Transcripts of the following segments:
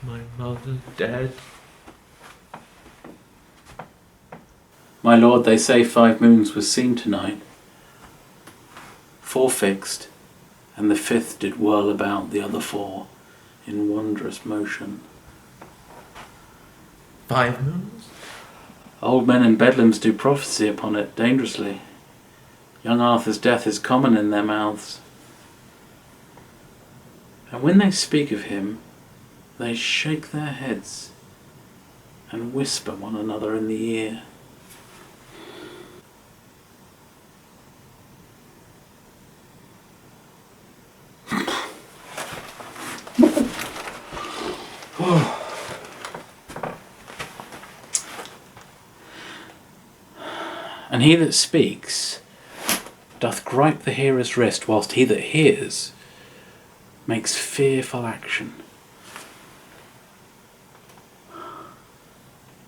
my mother dead? My lord, they say 5 moons was seen tonight. 4 fixed, and the 5th did whirl about the other 4 in wondrous motion. 5 moons? Old men in bedlams do prophecy upon it dangerously. Young Arthur's death is common in their mouths. And when they speak of him, they shake their heads and whisper one another in the ear. And he that speaks doth gripe the hearer's wrist, whilst he that hears makes fearful action.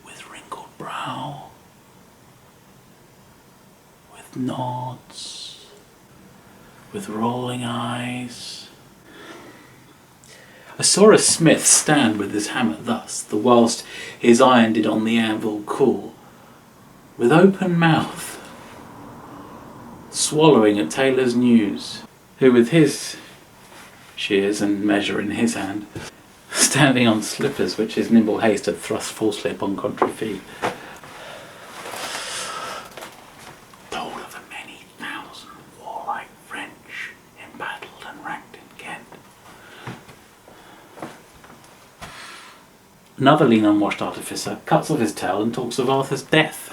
With wrinkled brow, with nods, with rolling eyes. I saw a smith stand with his hammer thus, the whilst his iron did on the anvil cool, with open mouth, swallowing a tailor's news, who with his shears and measure in his hand, standing on slippers which his nimble haste had thrust falsely upon contrary feet, told of the many thousand warlike French embattled and ranked in Kent. Another lean unwashed artificer cuts off his tale and talks of Arthur's death.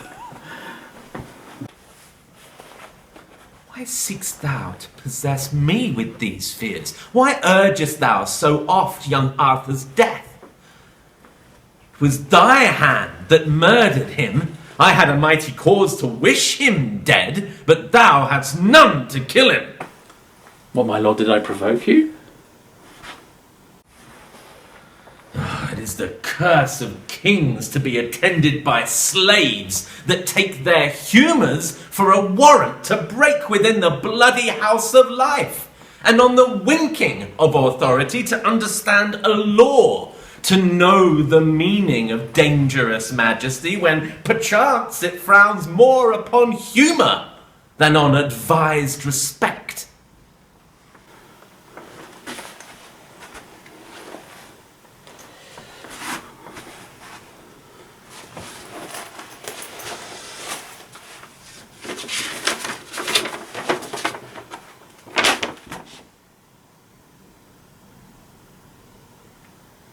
Why seek'st thou to possess me with these fears? Why urgest thou so oft young Arthur's death? It was thy hand that murdered him. I had a mighty cause to wish him dead, but thou hadst none to kill him. What, my lord, did I provoke you? It is the curse of kings to be attended by slaves that take their humours for a warrant to break within the bloody house of life, and on the winking of authority to understand a law, to know the meaning of dangerous majesty, when perchance it frowns more upon humour than on advised respect.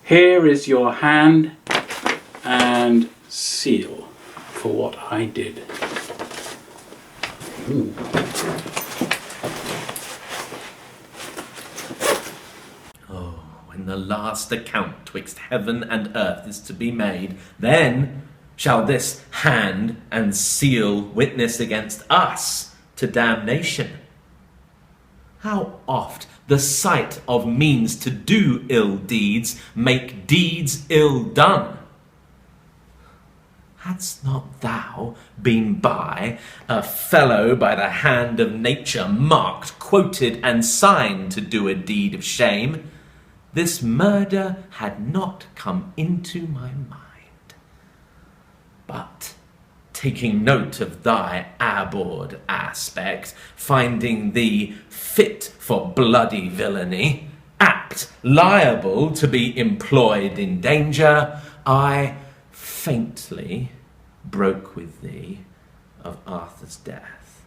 Here is your hand and seal for what I did. Ooh. Oh, when the last account twixt heaven and earth is to be made, then shall this hand and seal witness against us to damnation. How oft the sight of means to do ill deeds make deeds ill done. Hadst not thou been by, a fellow by the hand of nature marked, quoted, and signed to do a deed of shame, this murder had not come into my mind. But taking note of thy abhorred aspect, finding thee fit for bloody villainy, apt, liable to be employed in danger, I faintly broke with thee of Arthur's death.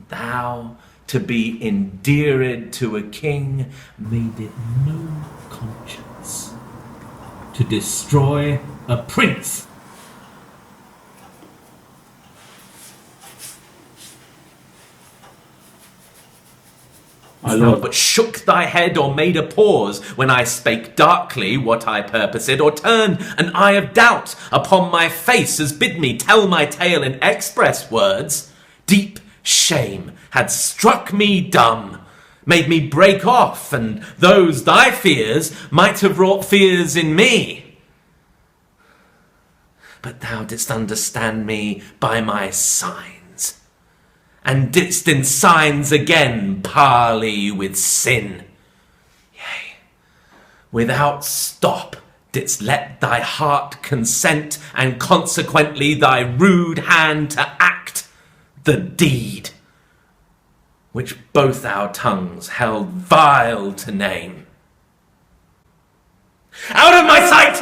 Thou, to be endeared to a king, made it no conscience to destroy a prince. My lord, But shook thy head or made a pause when I spake darkly what I purposed, or turned an eye of doubt upon my face as bid me tell my tale in express words, deep shame had struck me dumb, made me break off, and those thy fears might have wrought fears in me. But thou didst understand me by my signs, and didst in signs again parley with sin. Yea, without stop didst let thy heart consent, and consequently thy rude hand to act the deed, which both our tongues held vile to name. Out of my sight,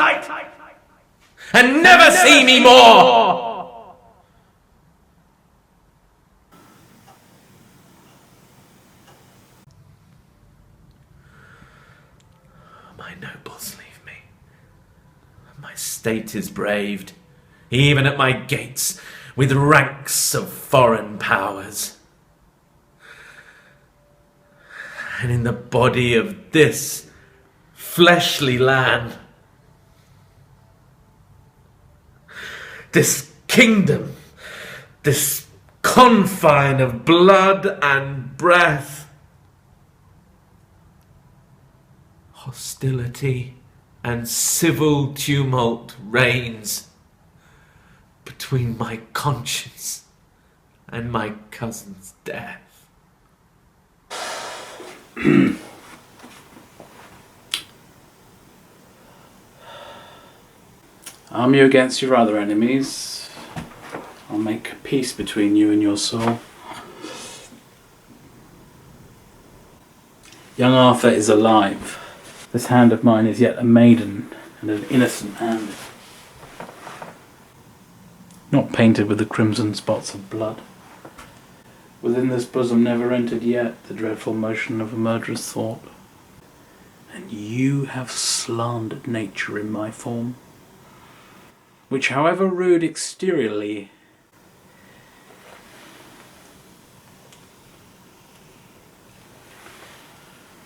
and never see me more! My nobles leave me. My state is braved, even at my gates, with ranks of foreign powers. And in the body of this fleshly land, this kingdom, this confine of blood and breath, hostility and civil tumult reigns between my conscience and my cousin's death. Arm you against your other enemies. I'll make peace between you and your soul. Young Arthur is alive. This hand of mine is yet a maiden and an innocent hand, not painted with the crimson spots of blood. Within this bosom never entered yet the dreadful motion of a murderous thought. And you have slandered nature in my form, which, however rude exteriorly,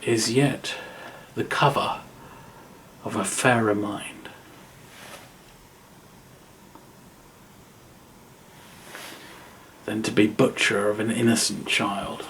is yet the cover of a fairer mind. Than to be butcher of an innocent child.